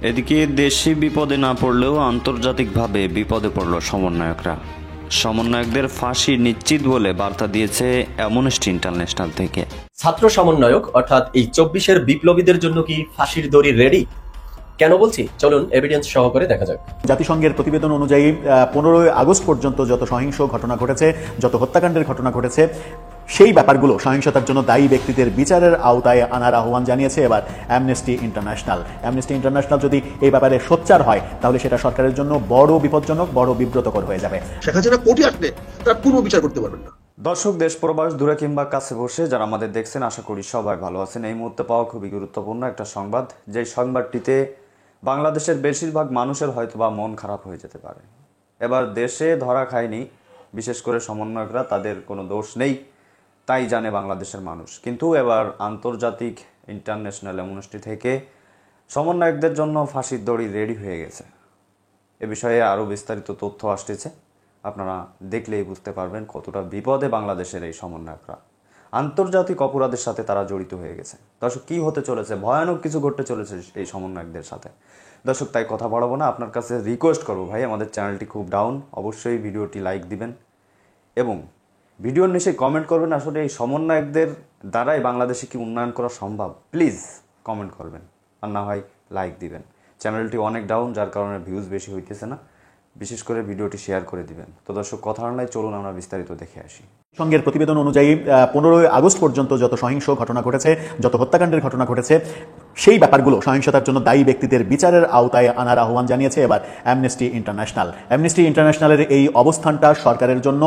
এদিকে দেশি বিপদে না পড়লেও আন্তর্জাতিকভাবে বিপদে পড়ল সমন্বয়করা। সমন্বয়কদের ফাঁসি নিশ্চিত বলে বার্তা দিয়েছে অ্যামনেস্টি ইন্টারন্যাশনাল থেকে। ছাত্র সমন্বয়ক অর্থাৎ এই 24-এর বিপ্লবীদের জন্য কি ফাঁসির দড়ি রেডি? কেন বলছি, চলুন এভিডেন্স সহকারে দেখা যাক। জাতিসংঘের প্রতিবেদন অনুযায়ী 15 আগস্ট পর্যন্ত যত সহিংস ঘটনা ঘটেছে, যত হত্যাকাণ্ডের ঘটনা ঘটেছে, সেই ব্যাপারগুলো সহিংসতার জন্য দায়ী ব্যক্তিদের বিচারের আওতায় আনার আহ্বান জানিয়েছে এবার অ্যামনেস্টি ইন্টারন্যাশনাল। অ্যামনেস্টি ইন্টারন্যাশনাল যদি এই ব্যাপারে সোচ্চার হয় তাহলে সেটা সরকারের জন্য বড় বিপজ্জনক, বড় বিব্রতকর হয়ে যাবে। শেখ হাসিনা কোর্টে আসলে তার পূর্ব বিচার করতে পারবেন না। দর্শক, দেশ প্রবাস দূরে কিংবা কাছে বসে যারা আমাদের দেখছেন, আশা করি সবাই ভালো আছেন। এই মুহূর্তে পাওয়া খুবই গুরুত্বপূর্ণ একটা সংবাদ, যে সংবাদটিতে বাংলাদেশের বেশিরভাগ মানুষের হয়তোবা মন খারাপ হয়ে যেতে পারে। এবার দেশে ধরা খায়নি, বিশেষ করে সমন্বয়করা, তাদের কোনো দোষ নেই, তাই জানে বাংলাদেশের মানুষ। কিন্তু এবার আন্তর্জাতিক ইন্টারন্যাশনাল অ্যামনেস্টি থেকে সমন্বয়কদের জন্য ফাঁসির দড়ি রেডি হয়ে গেছে। এ বিষয়ে আরও বিস্তারিত তথ্য আসতেছে, আপনারা দেখলেই বুঝতে পারবেন কতটা বিপদে বাংলাদেশের এই সমন্বয়করা। আন্তর্জাতিক অপরাধের সাথে তারা জড়িত হয়ে গেছে। দর্শক, কী হতে চলেছে, ভয়ানক কিছু ঘটতে চলেছে এই সমন্বয়কদের সাথে। দর্শক, তাই কথা বাড়াবো না, আপনার কাছে রিকোয়েস্ট করবো, ভাই আমাদের চ্যানেলটি খুব ডাউন, অবশ্যই ভিডিওটি লাইক দিবেন এবং ভিডিওর নিচে কমেন্ট করবেন আসলে এই সমন্বয়কদের দ্বারাই বাংলাদেশে কি উন্নয়ন করা সম্ভব। প্লিজ কমেন্ট করবেন, আর না হয় লাইক দিবেন। চ্যানেলটি অনেক ডাউন, যার কারণে ভিউজ বেশি হইতেছে না। বিশেষ করে ভিডিওটি শেয়ার করে দিবেন। তো দর্শক, কথা নয়, চলুন আমরা বিস্তারিত দেখে আসি। সংঘের প্রতিবেদন অনুযায়ী 15 আগস্ট পর্যন্ত যত সহিংস ঘটনা ঘটেছে, যত হত্যাকাণ্ডের ঘটনা ঘটেছে, সেই ব্যাপারগুলো সহিংসতার জন্য দায়ী ব্যক্তিদের বিচারের আওতায় আনার আহ্বান জানিয়েছে এবার অ্যামনেস্টি ইন্টারন্যাশনাল। অ্যামনেস্টি ইন্টারন্যাশনালের এই অবস্থানটা সরকারের জন্য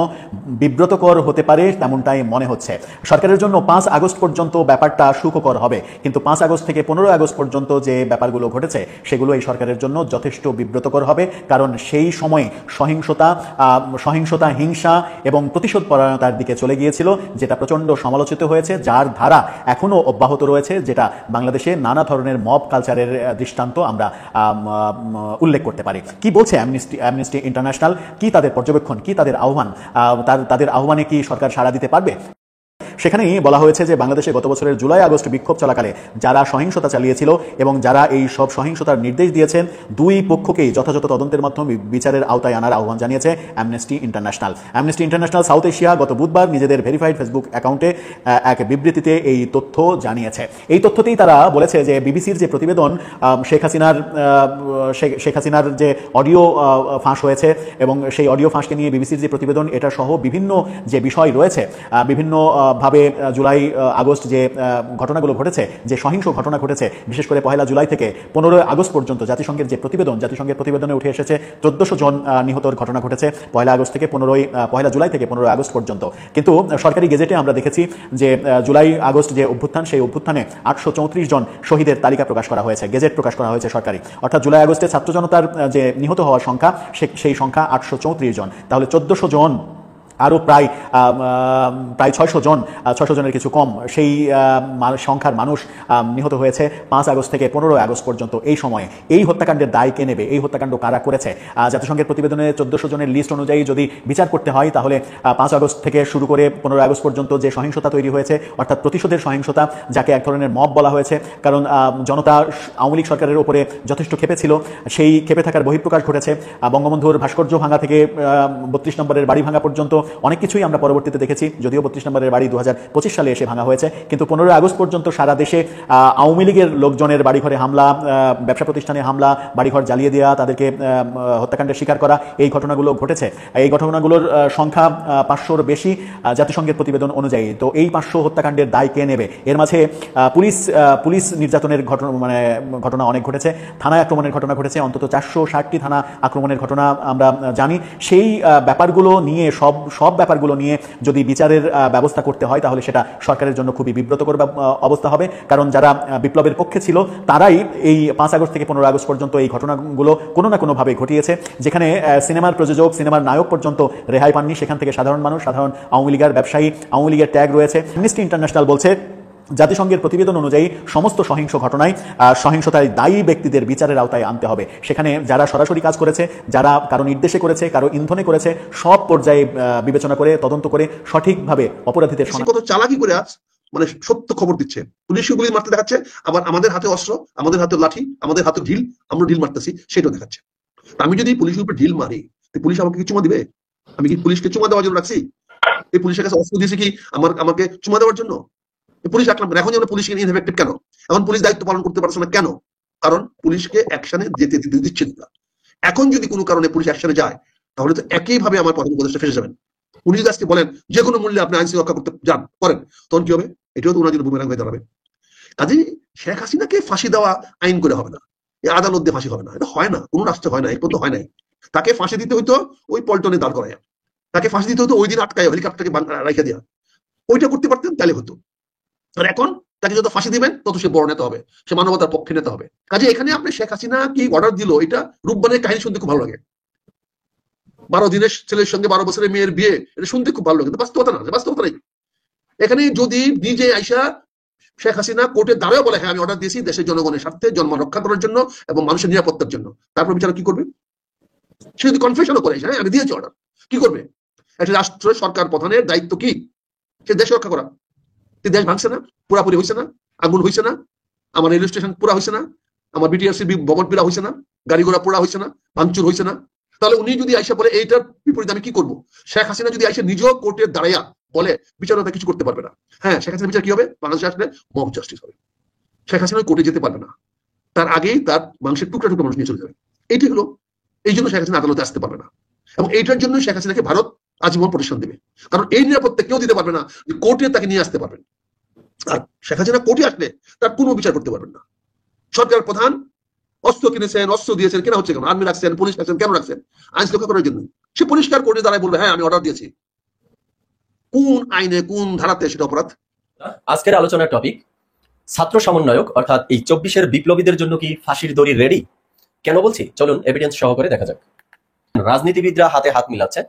বিব্রতকর হতে পারে, তেমনটাই মনে হচ্ছে। সরকারের জন্য 5 আগস্ট পর্যন্ত ব্যাপারটা সুখকর হবে, কিন্তু 5 আগস্ট থেকে 15 আগস্ট পর্যন্ত যে ব্যাপারগুলো ঘটেছে সেগুলো এই সরকারের জন্য যথেষ্ট বিব্রতকর হবে। কারণ সেই সময় সহিংসতা, হিংসা এবং প্রতিশোধ পরায়ণতার দিকে চলে গিয়েছিল, যেটা প্রচণ্ড সমালোচিত হয়েছে, যার ধারা এখনও অব্যাহত রয়েছে, যেটা বাংলাদেশে নানা ধরনের মব কালচারের দৃষ্টান্ত আমরা উল্লেখ করতে পারি। কি বলছে অ্যামনেস্টি ইন্টারন্যাশনাল, কি তাদের পর্যবেক্ষণ, কি তাদের আহ্বান, তাদের আহ্বানে কি সরকার সাড়া দিতে পারবে? সেখানেই বলা হয়েছে যে বাংলাদেশে গত বছরের জুলাই আগস্ট বিক্ষোভ চলাকালে যারা সহিংসতা চালিয়েছিল এবং যারা এই সব সহিংসতার নির্দেশ দিয়েছেন, দুই পক্ষকেই যথাযথ তদন্তের মাধ্যমে বিচারের আওতায় আনার আহ্বান জানিয়েছে amnesty international. Amnesty international south Asia গত বুধবার নিজেদের ভেরিফাইড ফেসবুক অ্যাকাউন্টে এক বিবৃতিতে এই তথ্য জানিয়েছে। এই তথ্যতেই তারা বলেছে যে বিবিসির যে প্রতিবেদন, শেখ হাসিনার যে অডিও ফাঁস হয়েছে এবং সেই অডিও ফাঁসকে নিয়ে বিবিসির যে প্রতিবেদন, এটা সহ বিভিন্ন যে বিষয় রয়েছে, বিভিন্ন ভাবে জুলাই আগস্ট যে ঘটনাগুলো ঘটেছে, যে সহিংস ঘটনা ঘটেছে, বিশেষ করে 1 জুলাই থেকে 15 আগস্ট পর্যন্ত জাতিসংঘের যে প্রতিবেদনে উঠে এসেছে 1400 জন নিহতর ঘটনা ঘটেছে 1 আগস্ট থেকে 1 জুলাই থেকে 15 আগস্ট পর্যন্ত। কিন্তু সরকারি গেজেটে আমরা দেখেছি যে জুলাই আগস্ট যে অভ্যুত্থান, সেই অভ্যুত্থানে 834 জন শহীদের তালিকা প্রকাশ করা হয়েছে, গেজেট প্রকাশ করা হয়েছে সরকারি। অর্থাৎ জুলাই আগস্টে ছাত্র জনতার যে নিহত হওয়ার সংখ্যা, সেই সংখ্যা 834 জন। তাহলে 1400 জন আরও প্রায় 600 জনের কিছু কম সেই সংখ্যার মানুষ নিহত হয়েছে 5 আগস্ট থেকে 15 আগস্ট পর্যন্ত। এই সময়ে এই হত্যাকাণ্ডের দায় কে নেবে, এই হত্যাকাণ্ড কারা করেছে? জাতিসংঘের প্রতিবেদনে 1400 জনের লিস্ট অনুযায়ী যদি বিচার করতে হয়, তাহলে 5 আগস্ট থেকে শুরু করে 15 আগস্ট পর্যন্ত যে সহিংসতা তৈরি হয়েছে, অর্থাৎ প্রতিশোধের সহিংসতা, যাকে এক ধরনের মব বলা হয়েছে, কারণ জনতা আওয়ামী লীগ সরকারের উপরে যথেষ্ট ক্ষেপে ছিল, সেই ক্ষেপে থাকার বহিঃপ্রকাশ ঘটেছে। বঙ্গবন্ধুর ভাস্কর্য ভাঙা থেকে 32 নম্বরের বাড়ি ভাঙা পর্যন্ত অনেক কিছুই আমরা পরবর্তীতে দেখেছি, যদিও 32 নম্বরের বাড়ি 2025 সালে এসে ভাঙা হয়েছে। কিন্তু 15 আগস্ট পর্যন্ত সারা দেশে আওয়ামী লীগের লোকজনের বাড়িঘরে হামলা, ব্যবসা প্রতিষ্ঠানে হামলা, বাড়িঘর জ্বালিয়ে দেওয়া, তাদেরকে হত্যাকাণ্ডের শিকার করা, এই ঘটনাগুলো ঘটেছে। এই ঘটনাগুলোর সংখ্যা 500-র বেশি জাতিসংঘের প্রতিবেদন অনুযায়ী। তো এই 500 হত্যাকাণ্ডের দায় কে নেবে? এর মাঝে পুলিশ নির্যাতনের ঘটনা অনেক ঘটেছে, থানায় আক্রমণের ঘটনা ঘটেছে, অন্তত 460টি থানা আক্রমণের ঘটনা আমরা জানি। সেই ব্যাপারগুলো নিয়ে সব ব্যাপারগুলো নিয়ে যদি বিচারের ব্যবস্থা করতে হয়, তাহলে সেটা সরকারের জন্য খুবই বিব্রতকর অবস্থা হবে। কারণ যারা বিপ্লবের পক্ষে ছিল, তারাই এই 5 আগস্ট থেকে 15 আগস্ট পর্যন্ত এই ঘটনাগুলো কোনো না কোনোভাবে ঘটিয়েছে। যেখানে সিনেমার প্রযোজক, সিনেমার নায়ক পর্যন্ত রেহাই পাননি, সেখান থেকে সাধারণ মানুষ, সাধারণ আওয়ামী লীগের ব্যবসায়ী, আওয়ামী লীগের ট্যাগ রয়েছে। অ্যামনেস্টি ইন্টারন্যাশনাল বলছে, জাতিসংঘের প্রতিবেদন অনুযায়ী সমস্ত সহিংস ঘটনায় সহিংসতায় দায়ী ব্যক্তিদের বিচারের আওতায় আনতে হবে। সেখানে যারা সরাসরি কাজ করেছে, যারা কারো নির্দেশে করেছে, কারো ইন্ধনে করেছে, সব পর্যায়ে বিবেচনা করে, তদন্ত করে সঠিকভাবে অপরাধীদের কত চালাকি করে আজ মানে সত্য খবর দিচ্ছে। পুলিশকে গুলি মারতে দেখাচ্ছে, আবার আমাদের হাতে অস্ত্র, আমাদের হাতে লাঠি, আমাদের হাতে ঢিল, আমরা ঢিল মারতেছি সেটাও দেখাচ্ছে। আমি যদি পুলিশের উপর ঢিল মারি, পুলিশ আমাকে কি চুমা দিবে? আমি কি পুলিশকে চুমা দেওয়ার জন্য রাখছি? এই পুলিশের কাছে অস্ত্র দিয়েছে কি আমাকে চুমা দেওয়ার জন্য? পুলিশ রাখলাম এখন যেন পুলিশকে ইনএফেক্টেড কেন? এখন পুলিশ দায়িত্ব পালন করতে পারছে না কেন? কারণ পুলিশকে অ্যাকশনে যেতে দিচ্ছে না। এখন যদি কোনো কারণে পুলিশ অ্যাকশনে যায়, তাহলে তো একইভাবে আমার প্রধান উপদেষ্টা ফেসে যাবেন। উনি যদি আজকে বলেন যে কোনো মূল্যে আপনি আইন রক্ষা করতে যান করেন, তখন কি হবে? এটাও তো ওনার জন্য বুমেরাং হয়ে দাঁড়াবে। কাজেই শেখ হাসিনাকে ফাঁসি দেওয়া আইন করে হবে না, এই আদালত দিয়ে ফাঁসি হবে না, এটা হয় না, কোনো রাষ্ট্রে হয় না, এই পর্যন্ত হয় নাই। তাকে ফাঁসি দিতে হইতো ওই পল্টনে দাঁড় করাইয়া, তাকে ফাঁসি দিতে হতো ওই দিন আটকায় হেলিকপ্টারকে রাইখা দেওয়া, ওইটা করতে পারতেন তাহলে হতো। আর এখন তাকে যত ফাঁসি দিবেন তত সে বড় নেতা হবে, সে মানবতার পক্ষে নেতা হবে। কাজে এখানে আপনি শেখ হাসিনা কি অর্ডার দিল, এটা রূপবানের কাহিনী শুনতে খুব ভালো লাগে। 12 দিনের ছেলের সঙ্গে 12 বছরের মেয়ের বিয়ে, এটা শুনতে খুব ভালো লাগে, কিন্তু বাস্তবতা না, বাস্তবতা নেই। এখানে যদি নিজে আইসা শেখ হাসিনা কোর্টে দাঁড়ায় বলে হ্যাঁ আমি অর্ডার দিয়েছি দেশের জনগণের স্বার্থে, জন্ম রক্ষা করার জন্য এবং মানুষের নিরাপত্তার জন্য, তারপর বিচারক কি করবে? সে যদি কনফেশনও করে হ্যাঁ আমি দিয়েছি অর্ডার, কি করবে? একটা রাষ্ট্র সরকার প্রধানের দায়িত্ব কি? সে দেশ রক্ষা করা। দেশ ভাঙছে না, পুরাপুরি হয়েছে না, আগুন হয়েছে না, আমার রেল স্টেশন পুরা হয়েছে না, আমার বিটিআরসি ভবন পিরা হয়েছে না, গাড়ি ঘোড়া পোড়া হয়েছে না, ভাঙচুর হয়েছে না, তাহলে উনি যদি আইসা বলে এইটার বিপরীতে আমি কি করবো? শেখ হাসিনা যদি আইসা নিজেও কোর্টের দাঁড়াইয়া বলে বিচারকরা কিছু করতে পারবে না। হ্যাঁ, শেখ হাসিনার বিচার কি হবে? বাংলাদেশে আসলে মব জাস্টিস হবে। শেখ হাসিনা কোর্টে যেতে পারবে না, তার আগেই তার মাংসের টুকরা টুকরা মানুষ নিয়ে চলে যাবে। এইটি হলো, এই জন্য শেখ হাসিনা আদালতে আসতে পারবে না, এবং এইটার জন্য শেখ হাসিনাকে ভারত আজীবন প্রতিষ্ঠান দেবে। কারণ এই নিরাপত্তা কেউ দিতে পারবে না যে কোর্টে তাকে নিয়ে আসতে পারবেন। আর শেখ হাসিনা কোর্টে আসলে তার কোনো বিচার করতে পারবেন না। সরকার প্রধান অস্ত্র কিনেছেন, অস্ত্র দিয়েছেন, কেনা হচ্ছে কেন? আর্মি রাখছেন, পুলিশ রাখছেন, কেন রাখছেন? আইন রক্ষা করার জন্য। সে পরিষ্কার কোর্টে দাঁড়ায় বলবে হ্যাঁ আমি অর্ডার দিয়েছি। কোন আইনে, কোন ধারাতে সেটা অপরাধ? আজকের আলোচনার টপিক ছাত্র সমন্বয়ক অর্থাৎ এই 24-এর বিপ্লবীদের জন্য কি ফাঁসির দড়ি রেডি? কেন বলছি চলুন এভিডেন্স সহকারে দেখা যাক। রাজনীতিবিদরা হাতে হাত মিলাচ্ছে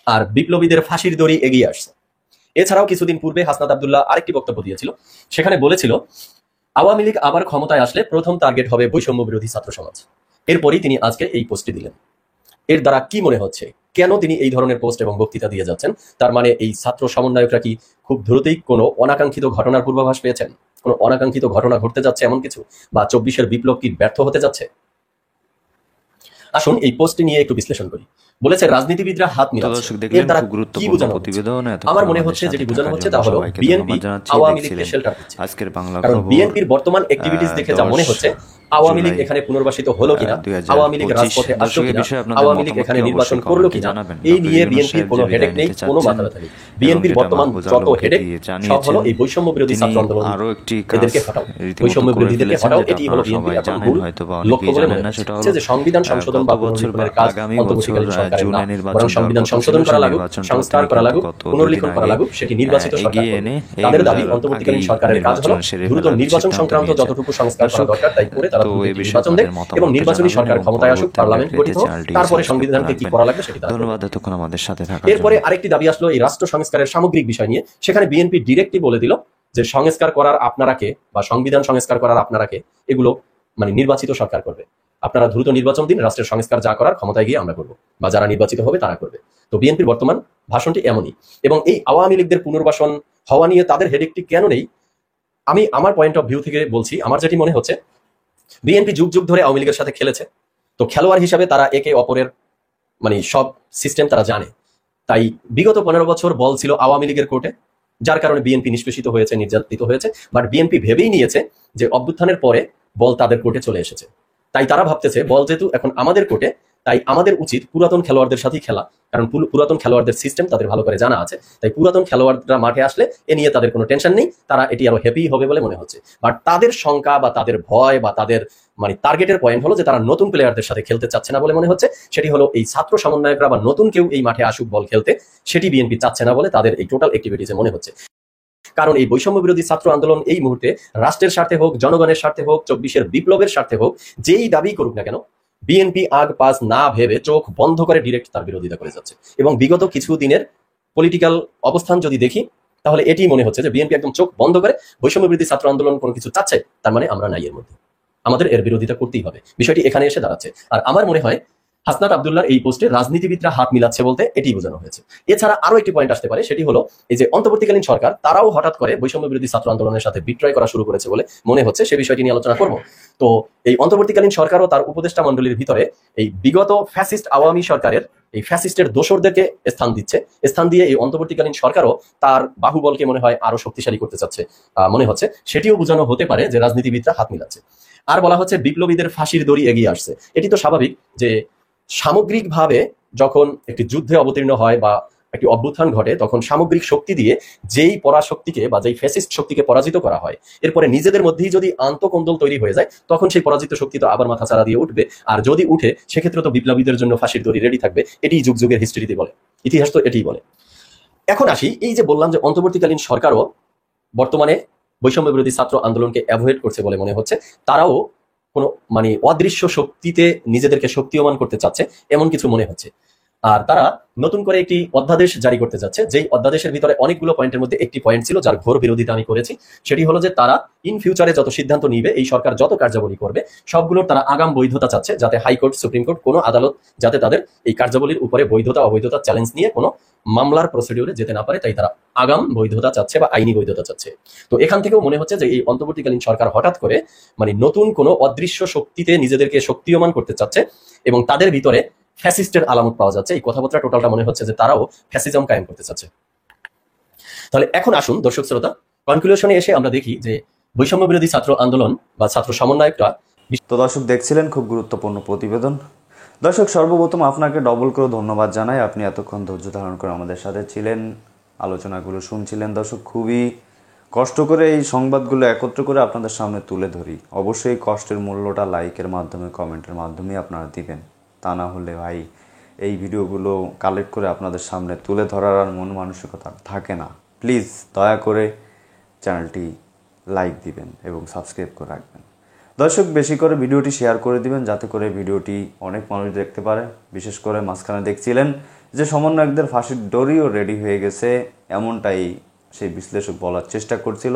আর বিপ্লবীদের ফাঁসির দড়ি এগিয়ে আসছে। এছাড়াও কিছুদিন পূর্বে হাসনাত আব্দুল্লাহ আরেকটি বক্তব্য দিয়েছিল, সেখানে বলেছিল আওয়ামী লীগ আবার ক্ষমতায় আসলে প্রথম টার্গেট হবে বৈষম্য বিরোধী ছাত্র সমাজ। এরপরই তিনি আজকে এই পোস্টটি দিলেন। এর দ্বারা কি মনে হচ্ছে, কেন তিনি এই ধরনের পোস্ট এবং বক্তৃতা দিয়ে যাচ্ছেন? তার মানে এই ছাত্র সমন্বয়করা কি খুব দ্রুতই কোনো অনাকাঙ্ক্ষিত ঘটনার পূর্বাভাস পেয়েছেন? কোনো অনাকাঙ্ক্ষিত ঘটনা ঘটতে যাচ্ছে এমন কিছু, বা 24-এর বিপ্লব কি ব্যর্থ হতে যাচ্ছে? আসুন এই পোস্টটি নিয়ে একটু বিশ্লেষণ করি। বলেছে রাজনীতিবিদরা হাত মিলাচ্ছে, এর দ্বারা কি বোঝানো হচ্ছে? আমার মনে হচ্ছে যেটি বোঝানো হচ্ছে তা হলো বিএনপি আওয়ামী লীগকে শেল্টার দিচ্ছে। কারণ বিএনপির বর্তমান অ্যাক্টিভিটিস দেখে যা মনে হচ্ছে আওয়ামী লীগ এখানে পুনর্বাসিত হলো কিনা, আওয়ামী লীগ রাজপথে আসলো কিনা, আওয়ামী লীগ এখানে নির্বাচন করলো কিনা, এই নিয়ে বিএনপির কোনো হেডেক নেই, কোনো মাথা ব্যথা নেই। বিএনপির বর্তমান যত হেডেক সব হলো এই বৈষম্য বিরোধী ছাত্র আন্দোলন, এদেরকে হটাও, বৈষম্য বিরোধীদেরকে হটাও। এটি হলো বিএনপির এখন মূল লক্ষ্য বলে মনে হচ্ছে। যে সংবিধান সংশোধন বা পুনর্লিখনের কাজ অন্তর্বর্তীকালীন সরকারের না, বরং সংবিধান সংশোধন করা লাগুক, সংস্কার করা লাগুক, পুনর্লিখন করা লাগুক, সেটি নির্বাচিত সরকার করবে। তাদের দাবি অন্তর্বর্তীকালীন সরকারের কাজ হলো দ্রুত নির্বাচন সংক্রান্ত যতটুকু সংস্কার করা দরকার তাই করে তারা নির্বাচন দেয় এবং নির্বাচনী সরকার ক্ষমতায় আসুক, পার্লামেন্ট গঠিত হোক, তারপরে সংবিধানকে কি করা লাগবে সেটি। ধন্যবাদ এতক্ষণ আমাদের সাথে থাকার। এরপরে আরেকটি দাবি আসলো এই রাষ্ট্র সংস্কারের সামগ্রিক বিষয় নিয়ে। সেখানে বিএনপি ডিরেক্টলি বলে দিল যে সংস্কার করার আপনারা কে, বা সংবিধান সংস্কার করার আপনারা কে, এগুলো মানে নির্বাচিত সরকার করবে। আপনারা দ্রুত নির্বাচন দিন, রাষ্ট্রের সংস্কার যা করার ক্ষমতায় গিয়ে আমরা করবো, বা যারা নির্বাচিত হবে তারা করবে। তো বিএনপির বর্তমান ভাষণটি এমনই। এবং এই আওয়ামী লীগদের পুনর্বাসন হওয়া নিয়ে তাদের হেডেকটি কেন নেই, আমি আমার পয়েন্ট অফ ভিউ থেকে বলছি। আমার যেটি মনে হচ্ছে, বিএনপি যুগ যুগ ধরে আওয়ামী লীগের সাথে খেলেছে, তো খেলোয়াড় হিসাবে তারা একে অপরের মানে সব সিস্টেম তারা জানে। তাই বিগত 15 বছর বল ছিল আওয়ামী লীগের কোর্টে, যার কারণে বিএনপি নিষ্পেষিত হয়েছে, নির্যাতিত হয়েছে। বাট বিএনপি ভেবেই নিয়েছে যে অভ্যুত্থানের পরে বল তাদের কোর্টে চলে এসেছে, তাই তারা ভাবতেছে বল যেহেতু এখন আমাদের কোর্টে, তাই আমাদের উচিত পুরাতন খেলোয়াড়দের সাথেই খেলা। কারণ পুরাতন খেলোয়াড়দের সিস্টেম তাদের ভালো করে জানা আছে, তাই পুরাতন খেলোয়াড়রা মাঠে আসলে এ নিয়ে তাদের কোনো টেনশন নেই, তারা এটি আরো হ্যাপি হবে বলে মনে হচ্ছে। বাট তাদের শঙ্কা বা তাদের ভয় বা তাদের মানে টার্গেটের পয়েন্ট হলো যে তারা নতুন প্লেয়ারদের সাথে খেলতে চাচ্ছে না বলে মনে হচ্ছে। সেটি হলো এই ছাত্র সমন্বয়করা বা নতুন কেউ এই মাঠে আসুক বল খেলতে, সেটি বিএনপি চাচ্ছে না বলে তাদের এই টোটাল অ্যাক্টিভিটিসে মনে হচ্ছে। কারণ এই বৈষম্য বিরোধী ছাত্র আন্দোলন এই মুহূর্তে রাষ্ট্রের স্বার্থে হোক, জনগণের স্বার্থে হোক, 24-এর বিপ্লবের স্বার্থে হোক, যেই দাবি করুক না কেন, বিএনপি আগ পাস না ভেবে চোখ বন্ধ করে ডিরেক্ট তার বিরোধিতা করে যাচ্ছে। এবং বিগত কিছু দিনের পলিটিক্যাল অবস্থান যদি দেখি, তাহলে এটি মনে হচ্ছে যে বিএনপি একদম চোখ বন্ধ করে বৈষম্য বিরোধী ছাত্র আন্দোলন কোনো কিছু চাচ্ছে, তার মানে আমরা নাই এর মধ্যে, আমাদের এর বিরোধিতা করতেই হবে। বিষয়টি এখানে এসে দাঁড়াচ্ছে। আর আমার মনে হয় হাসনাত আব্দুল্লাহর এই পোস্টে রাজনীতিবিদরা হাত মিলাচ্ছে বলতে এটি বোঝানো হয়েছে। এছাড়া আরো একটি পয়েন্ট আসতে পারে, সেটি হলো এই যে অন্তর্বর্তীকালীন সরকার তারাও হঠাৎ করে বৈষম্য বিরোধী ছাত্র আন্দোলনের সাথে বিক্রয় করা শুরু করেছে বলে মনে হচ্ছে, সে বিষয়টি নিয়ে আলোচনা করব। তো এই অন্তর্বর্তীকালীন সরকারও তার উপদেষ্টা মণ্ডলীর ভিতরে এই বিগত ফ্যাসিস্ট আওয়ামী সরকারের এই ফ্যাসিস্টের দোসরদেরকে স্থান দিচ্ছে। স্থান দিয়ে এই অন্তর্বর্তীকালীন সরকারও তার বাহুবলকে মনে হয় আরো শক্তিশালী করতে চাচ্ছে মনে হচ্ছে। সেটিও বোঝানো হতে পারে যে রাজনীতিবিদরা হাত মিলাচ্ছে। আর বলা হচ্ছে বিপ্লবীদের ফাঁসির দড়ি এগিয়ে আসছে। এটি তো স্বাভাবিক যে সামগ্রিকভাবে যখন একটি যুদ্ধে অবতীর্ণ হয় বা একটি অভ্যুত্থান ঘটে, তখন সামগ্রিক শক্তি দিয়ে যেই পরাশক্তিকে বা যেই ফ্যাসিস্ট শক্তিকে পরাজিত করা হয়, এরপরে নিজেদের মধ্যেই যদি আন্তঃকন্দল তৈরি হয়ে যায়, তখন সেই পরাজিত শক্তি তো আবার মাথা চাড়া দিয়ে উঠবে। আর যদি উঠে, সেক্ষেত্রে তো বিপ্লবীদের জন্য ফাঁসির দড়ি রেডি থাকবে। এটি যুগ যুগের হিস্ট্রিতে বলে, ইতিহাস তো এটিই বলে। এখন আসি, এই যে বললাম যে অন্তর্বর্তীকালীন সরকারও বর্তমানে বৈষম্য বিরোধী ছাত্র আন্দোলনকে অ্যাভয়েড করছে বলে মনে হচ্ছে। তারাও কোনো মানে অদৃশ্য শক্তিতে নিজেদেরকে শক্তিমান করতে চাচ্ছে এমন কিছু মনে হচ্ছে। আর তারা নতুন করে একটি অধ্যাদেশ জারি করতে যাচ্ছে, যেই অধ্যাদেশের ভিতরে অনেকগুলো পয়েন্টের মধ্যে একটি পয়েন্ট ছিল যার ঘোর বিরোধিতা আমি করেছি। সেটি হলো যে তারা ইন ফিউচারে যত সিদ্ধান্ত নিবে, এই সরকার যত কার্যাবলী করবে, সবগুলোর তারা আগাম বৈধতা চাচ্ছে, যাতে হাইকোর্ট, সুপ্রিম কোর্ট, কোনো আদালত যাতে তাদের এই কার্যাবলীর উপরে বৈধতা অবৈধতা চ্যালেঞ্জ নিয়ে কোনো মামলার প্রসিডিউরে যেতে না পারে, তাই তারা আগাম বৈধতা চাচ্ছে বা আইনি বৈধতা চাচ্ছে। তো এখান থেকেও মনে হচ্ছে যে এই অন্তর্বর্তীকালীন সরকার হঠাৎ করে মানে নতুন কোনো অদৃশ্য শক্তিতে নিজেদেরকে শক্তিয়মান করতে চাচ্ছে এবং তাদের ভিতরে ফ্যাসিস্টের আলামত পাওয়া যাচ্ছে। এই কথাবার্তা টোটালটা মনে হচ্ছে যে তারাও ফ্যাসিজম কায়েম করতে চাচ্ছে। তাহলে এখন আসুন দর্শক শ্রোতা, কনক্লুশনে এসে আমরা দেখি যে বৈষম্য বিরোধী ছাত্র আন্দোলন বা ছাত্র সমন্বয়করা। তো দর্শক দেখছিলেন খুব গুরুত্বপূর্ণ প্রতিবেদন। দর্শক সর্বপ্রথম আপনাকে ডবল করে ধন্যবাদ জানাই, আপনি এতক্ষণ ধৈর্য ধারণ করে আমাদের সাথে ছিলেন, আলোচনাগুলো শুনছিলেন। দর্শক খুবই কষ্ট করে এই সংবাদগুলো একত্র করে আপনাদের সামনে তুলে ধরি। অবশ্যই কষ্টের মূল্যটা লাইকের মাধ্যমে, কমেন্টের মাধ্যমে আপনারা দিবেন। তা না হলে ভাই এই ভিডিওগুলো কালেক্ট করে আপনাদের সামনে তুলে ধরার আর মন মানসিকতা থাকে না। প্লিজ দয়া করে চ্যানেলটি লাইক দিবেন এবং সাবস্ক্রাইব করে রাখবেন। দর্শক বেশি করে ভিডিওটি শেয়ার করে দিবেন, যাতে করে ভিডিওটি অনেক মানুষ দেখতে পারে। বিশেষ করে মাঝখানে দেখছিলেন যে সমন্বয়কদের ফাঁসির দড়িও রেডি হয়ে গেছে, এমনটাই সেই বিশ্লেষক বলার চেষ্টা করছিল।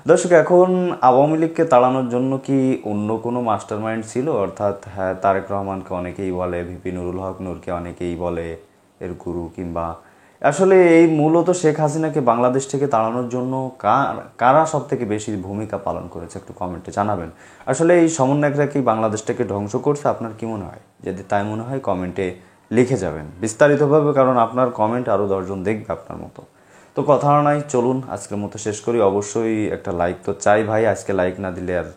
দর্শক এখন আওয়ামী লীগকে তাড়ানোর জন্য কি অন্য কোনো মাস্টার মাইন্ড ছিল? অর্থাৎ হ্যাঁ, তারেক রহমানকে অনেকেই বলে, ভিপি নুরুল হক নূরকে অনেকেই বলে এর গুরু, কিংবা আসলে এই মূলত শেখ হাসিনাকে বাংলাদেশ থেকে তাড়ানোর জন্য কারা সব থেকে বেশি ভূমিকা পালন করেছে একটু কমেন্টে জানাবেন। আসলে এই সমন্বয়করা কি বাংলাদেশটাকে ধ্বংস করছে? আপনার কি মনে হয়? যদি তাই মনে হয় কমেন্টে লিখে যাবেন বিস্তারিতভাবে, কারণ আপনার কমেন্ট আরও 10 জন দেখবে আপনার মতো। তো কথা নাই, চলুন আজকের মতো শেষ করি। অবশ্যই একটা লাইক তো চাই ভাই, আজকে লাইক না দিলে আর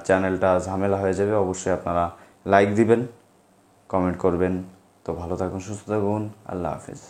চ্যানেলটা ঝামেলা হয়ে যাবে। অবশ্যই আপনারা লাইক দিবেন, কমেন্ট করবেন। তো ভালো থাকুন, সুস্থ থাকুন, আল্লাহ হাফিজ।